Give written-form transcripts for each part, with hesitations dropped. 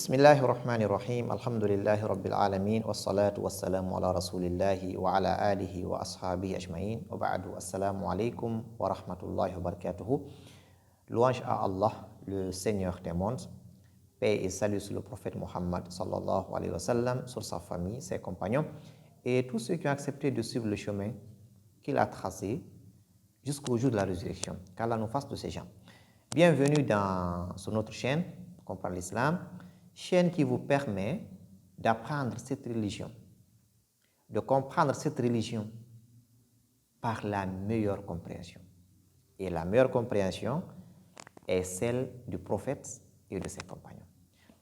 Bismillahirrahmanirrahim. Alhamdulillahi Rabbil Alamin. Wassalatu wassalamu ala rasulillahi wa ala alihi wa ashabihi ajma'in. Wa ba'du. Assalamu alaikum wa rahmatullahi wa barakatuhu. Louange à Allah, le Seigneur des mondes. Paix et salut sur le prophète Mohammed sallallahu alayhi wa sallam, sur sa famille, ses compagnons et tous ceux qui ont accepté de suivre le chemin qu'il a tracé jusqu'au jour de la résurrection. Qu'Allah nous fasse de ces gens. Bienvenue sur notre chaîne, Comprendre l'Islam. Chaîne qui vous permet d'apprendre cette religion, de comprendre cette religion par la meilleure compréhension. Et la meilleure compréhension est celle du prophète et de ses compagnons.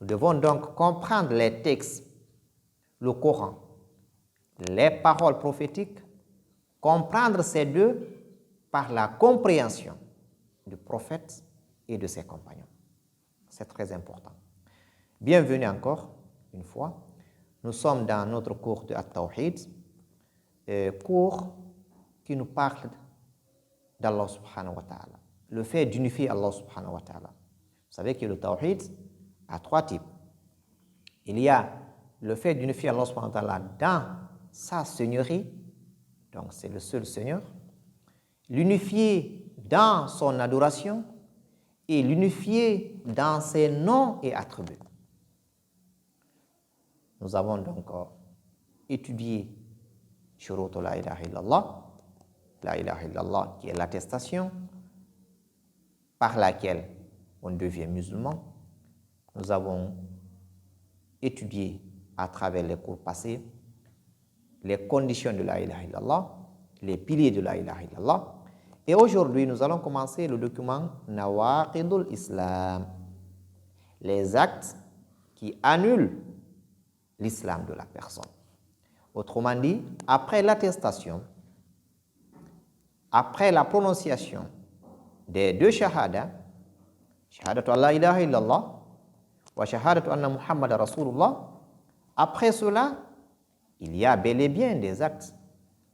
Nous devons donc comprendre les textes, le Coran, les paroles prophétiques, comprendre ces deux par la compréhension du prophète et de ses compagnons. C'est très important. Bienvenue encore une fois. Nous sommes dans notre cours de At-Tawhid, cours qui nous parle d'Allah subhanahu wa ta'ala. Le fait d'unifier Allah subhanahu wa ta'ala. Vous savez que le Tawhid a trois types. Il y a le fait d'unifier Allah subhanahu wa ta'ala dans sa seigneurie, donc c'est le seul Seigneur. L'unifier dans son adoration et l'unifier dans ses noms et attributs. Nous avons donc étudié Shurut la ilaha illallah, qui est l'attestation par laquelle on devient musulman. Nous avons étudié à travers les cours passés les conditions de la ilaha illallah, les piliers de la ilaha illallah. Et aujourd'hui, nous allons commencer le document Nawaqidul Islam, les actes qui annulent l'islam de la personne. Autrement dit, après l'attestation, après la prononciation des deux shahadas, shahadatu la ilaha illallah wa shahadatu anna Muhammad Rasulullah, après cela, il y a bel et bien des actes.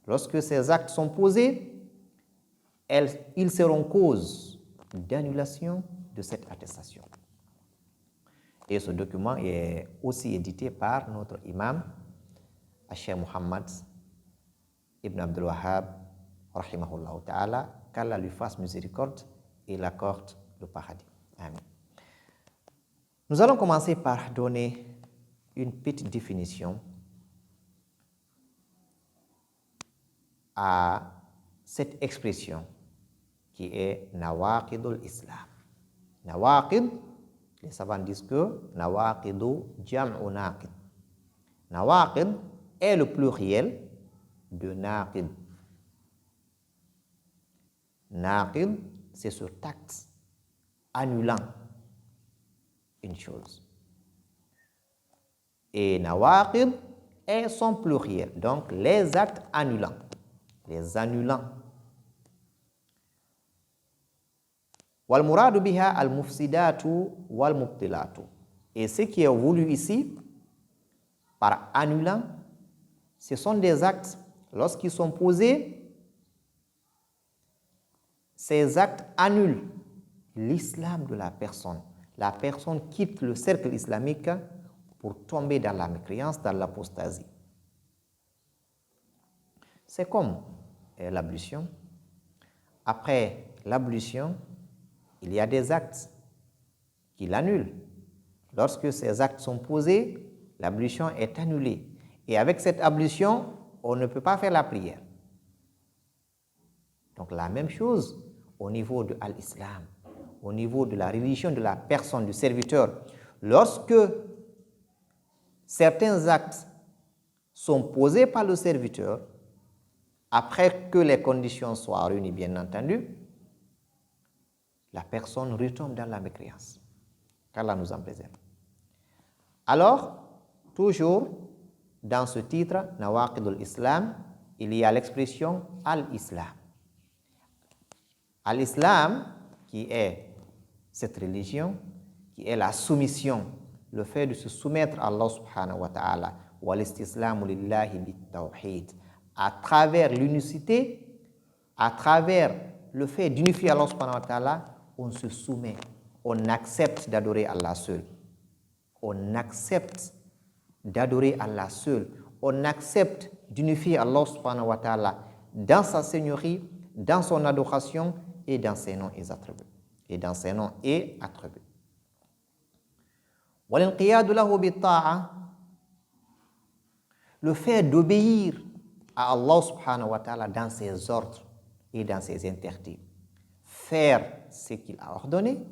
Lorsque ces actes sont posés, ils seront cause d'annulation de cette attestation. Et ce document est aussi édité par notre imam, Cheikh Muhammad ibn Abdul Wahhab, rahimahullah ta'ala, qu'Allah lui fasse miséricorde et l'accorde le paradis. Amen. Nous allons commencer par donner une petite définition à cette expression qui est Nawaqidul Islam. Nawaqid, les savants disent que Nawaqidu jam'u naqid. Nawaqid est le pluriel de naqid. Naqid, c'est ce acte annulant une chose. Et Nawaqid est son pluriel, donc les actes annulants, les annulants. Wal muradu biha al mufsidatu wal mubtilatu. Et ce qui est voulu ici par annulant, ce sont des actes, lorsqu'ils sont posés, ces actes annulent l'islam de la personne. La personne quitte le cercle islamique pour tomber dans la mécréance, dans l'apostasie. C'est comme l'ablution. Après l'ablution, il y a des actes qui l'annulent. Lorsque ces actes sont posés, l'ablution est annulée. Et avec cette ablution, on ne peut pas faire la prière. Donc la même chose au niveau de l'islam, au niveau de la religion de la personne, du serviteur. Lorsque certains actes sont posés par le serviteur, après que les conditions soient réunies, bien entendu, la personne retombe dans la mécréance. Qu'Allah nous en préserve. Alors, toujours dans ce titre, Nawaqid al-Islam, il y a l'expression al-Islam. Al-Islam, qui est cette religion, qui est la soumission, le fait de se soumettre à Allah subhanahu wa ta'ala, wal-istislamu lillahi bit-tawhid, à travers l'unicité, à travers le fait d'unifier Allah subhanahu wa ta'ala, on se soumet, on accepte d'adorer Allah seul. On accepte d'adorer Allah seul. On accepte d'unifier Allah subhanahu wa ta'ala dans sa seigneurie, dans son adoration et dans ses noms et attributs. وَالْإِنْقِيَادُ لَهُ بِالطَّاعَةِ, le fait d'obéir à Allah subhanahu wa ta'ala dans ses ordres et dans ses interdits. Faire ce qu'il a ordonné,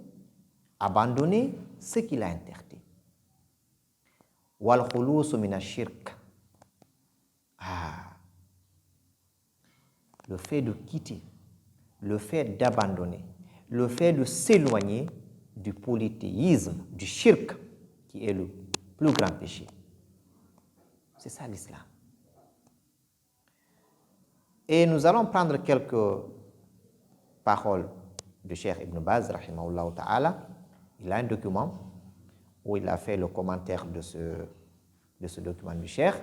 abandonner ce qu'il a interdit. وَالْخُلُوصُ مِنَ الشِّرْكِ, le fait de quitter, le fait d'abandonner, le fait de s'éloigner du polythéisme, du shirk, qui est le plus grand péché. C'est ça l'islam. Et nous allons prendre quelques paroles de Cheikh Ibn Baz, rahimahullah ta'ala. Il a un document où il a fait le commentaire de ce document du Cheikh.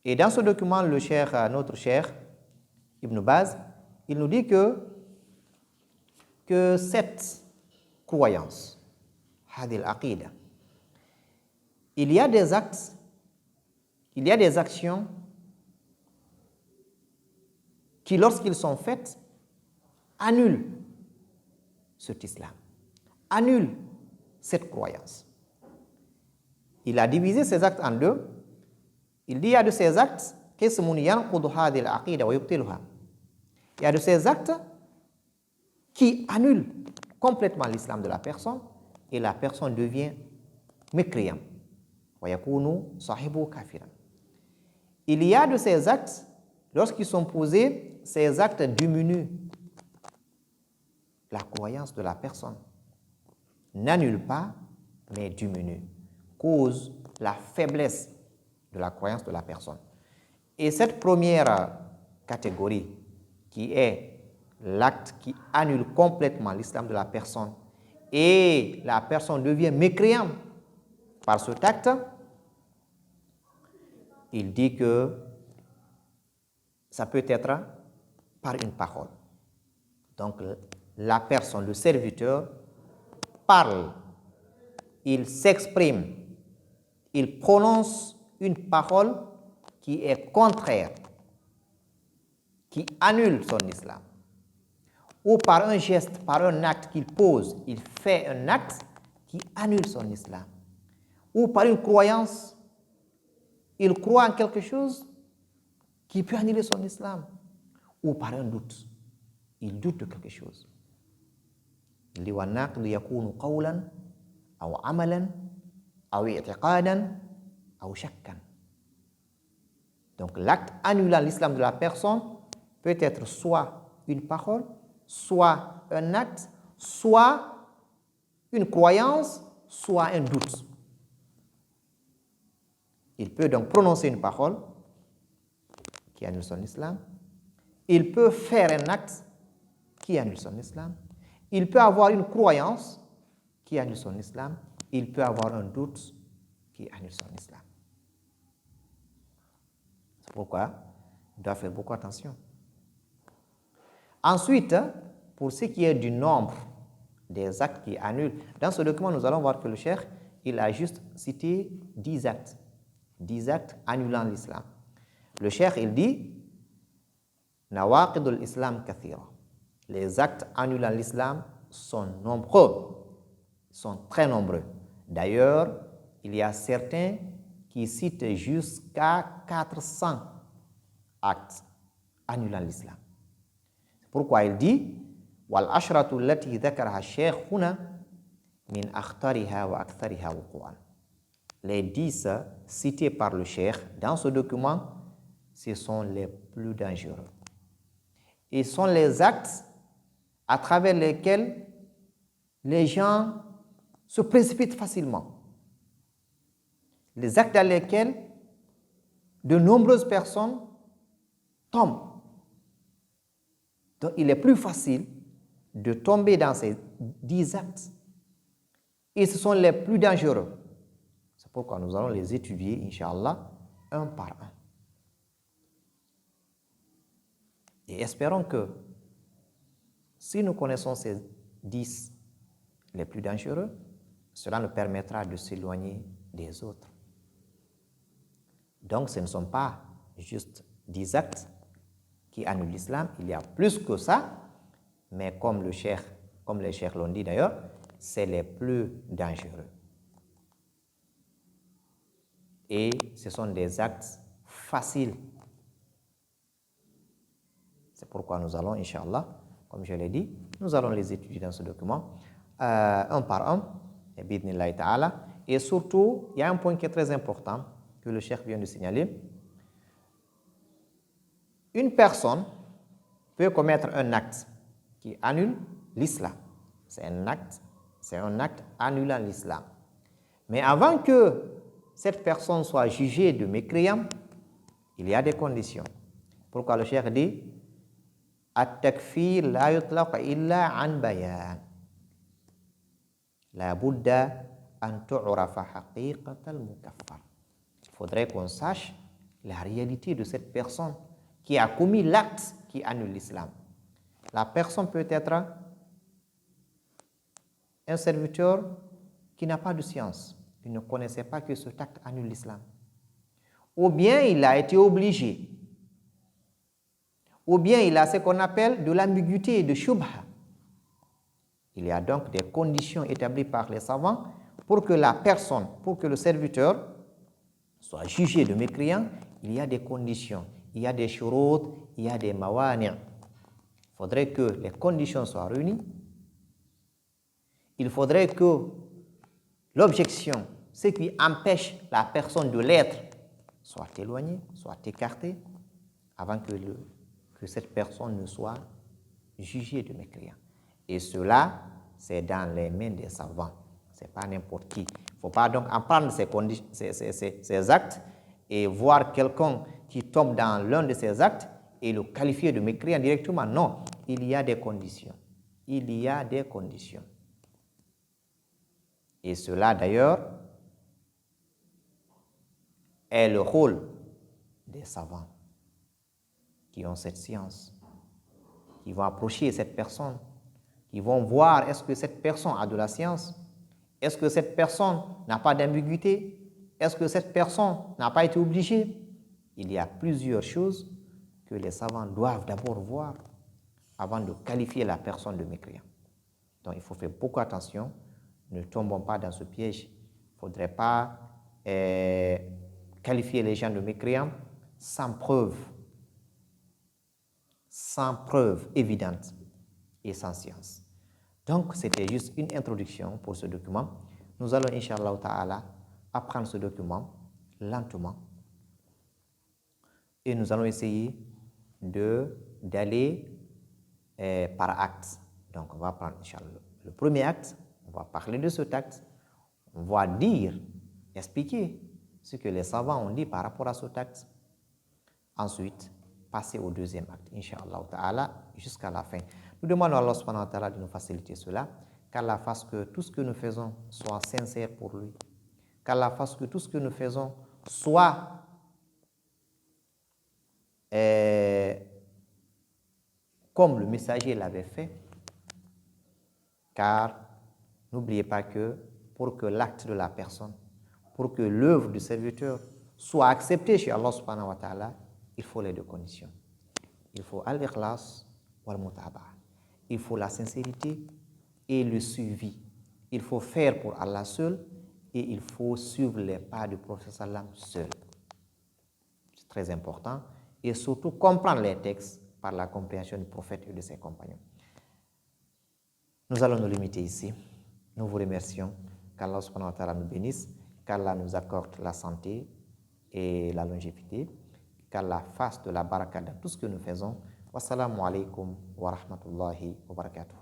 Et dans ce document, notre Cheikh Ibn Baz, il nous dit que cette croyance, hadil aqida, il y a des actes, il y a des actions qui, lorsqu'ils sont faits, annulent cet islam, annulent cette croyance. Il a divisé ces actes en deux. Il dit il y a de ces actes il y a de ces actes qui annulent complètement l'islam de la personne et la personne devient mécréant. Il y a de ces actes, lorsqu'ils sont posés, ces actes diminuent la croyance de la personne. N'annulent pas, mais diminuent, causent la faiblesse de la croyance de la personne. Et cette première catégorie, qui est l'acte qui annule complètement l'islam de la personne et la personne devient mécréante par cet acte, il dit que ça peut être par une parole. Donc la personne, le serviteur, parle, il s'exprime, il prononce une parole qui est contraire, qui annule son islam. Ou par un geste, par un acte qu'il pose, il fait un acte qui annule son islam. Ou par une croyance, il croit en quelque chose qui peut annuler son islam. Ou par un doute, il doute de quelque chose. Il dit وَالنَّاقِضُ يَكُونُ قَوْلًا أو عملا أو اعتقادا أو شكا. Donc l'acte annulant l'islam de la personne peut être soit une parole, soit un acte, soit une croyance, soit un doute. Il peut donc prononcer une parole qui annule son islam. Il peut faire un acte qui annule son islam. Il peut avoir une croyance qui annule son islam. Il peut avoir un doute qui annule son islam. C'est pourquoi il doit faire beaucoup attention. Ensuite, pour ce qui est du nombre des actes qui annulent, dans ce document, nous allons voir que le cheikh, il a juste cité 10 actes. 10 actes annulant l'islam. Le cheikh, il dit Nawaqidul Islam kathira. Les actes annulant l'islam sont nombreux, sont très nombreux. D'ailleurs, il y a certains qui citent jusqu'à 400 actes annulant l'islam. C'est pourquoi il dit Wal ashratu allati dhakaraha shaykh huna min akhtariha wa akthariha wuqu'an. Les 10 cités par le cheikh dans ce document, ce sont les plus dangereux. Et sont les actes à travers lesquels les gens se précipitent facilement. Les actes dans lesquels de nombreuses personnes tombent. Donc, il est plus facile de tomber dans ces 10 actes. Et ce sont les plus dangereux. C'est pourquoi nous allons les étudier, Inch'Allah, un par un. Et espérons que si nous connaissons ces 10 les plus dangereux, cela nous permettra de s'éloigner des autres. Donc, ce ne sont pas juste 10 actes qui annulent l'islam, il y a plus que ça, mais comme les cheikhs l'ont dit d'ailleurs, c'est les plus dangereux. Et ce sont des actes faciles. C'est pourquoi nous allons, Inch'Allah, comme je l'ai dit, nous allons les étudier dans ce document, un par un, et surtout, il y a un point qui est très important, que le cheikh vient de signaler. Une personne peut commettre un acte qui annule l'islam. C'est un acte annulant l'islam. Mais avant que cette personne soit jugée de mécréant, il y a des conditions. Pourquoi le cheikh dit At-takfir la yutlaq illa an bayan. La budda an tu'rafa haqiqat al-mukaffar. Il faudrait qu'on sache la réalité de cette personne qui a commis l'acte qui annule l'islam. La personne peut être un serviteur qui n'a pas de science, qui ne connaissait pas que cet acte annule l'islam. Ou bien il a été obligé. Ou bien il a ce qu'on appelle de l'ambiguïté et de shubha. Il y a donc des conditions établies par les savants pour que la personne, pour que le serviteur soit jugé de mécréant. Il y a des conditions, il y a des shurut, il y a des mawani'. Il faudrait que les conditions soient réunies. Il faudrait que l'objection, ce qui empêche la personne de l'être, soit éloigné, soit écarté, avant que cette personne ne soit jugée de mécréant. Et cela, c'est dans les mains des savants. Ce n'est pas n'importe qui. Il ne faut pas donc en prendre ces actes et voir quelqu'un qui tombe dans l'un de ces actes et le qualifier de mécréant directement. Non, il y a des conditions. Il y a des conditions. Et cela, d'ailleurs, est le rôle des savants qui ont cette science, qui vont approcher cette personne, qui vont voir est-ce que cette personne a de la science, est-ce que cette personne n'a pas d'ambiguïté, est-ce que cette personne n'a pas été obligée. Il y a plusieurs choses que les savants doivent d'abord voir avant de qualifier la personne de mécréant. Donc il faut faire beaucoup attention, ne tombons pas dans ce piège. Il ne faudrait pas qualifier les gens de mécréants sans preuve évidente et sans science. Donc, c'était juste une introduction pour ce document. Nous allons, Inch'Allah Ta'ala, apprendre ce document lentement et nous allons essayer d'aller par acte. Donc, on va prendre, Inch'Allah, le premier acte, on va parler de cet acte, on va expliquer ce que les savants ont dit par rapport à cet acte. Ensuite, passer au deuxième acte, Inch'Allah Ta'ala, jusqu'à la fin. Nous demandons à Allah subhanahu wa ta'ala de nous faciliter cela, qu'Allah fasse que tout ce que nous faisons soit sincère pour lui, qu'Allah fasse que tout ce que nous faisons soit comme le messager l'avait fait, car n'oubliez pas que pour que l'acte de la personne, pour que l'œuvre du serviteur soit acceptée chez Allah subhanahu wa ta'ala, il faut les deux conditions. Il faut al-ikhlas wal-mutaba'a. Il faut la sincérité et le suivi. Il faut faire pour Allah seul et il faut suivre les pas du prophète sallam seul. C'est très important. Et surtout comprendre les textes par la compréhension du prophète et de ses compagnons. Nous allons nous limiter ici. Nous vous remercions. Qu'Allah subhanahu wa ta'ala nous bénisse, qu'Allah nous accorde la santé et la longévité, qu'Allah fasse de la baraka dans tout ce que nous faisons. Wassalamu alaikum wa rahmatullahi wa barakatuh.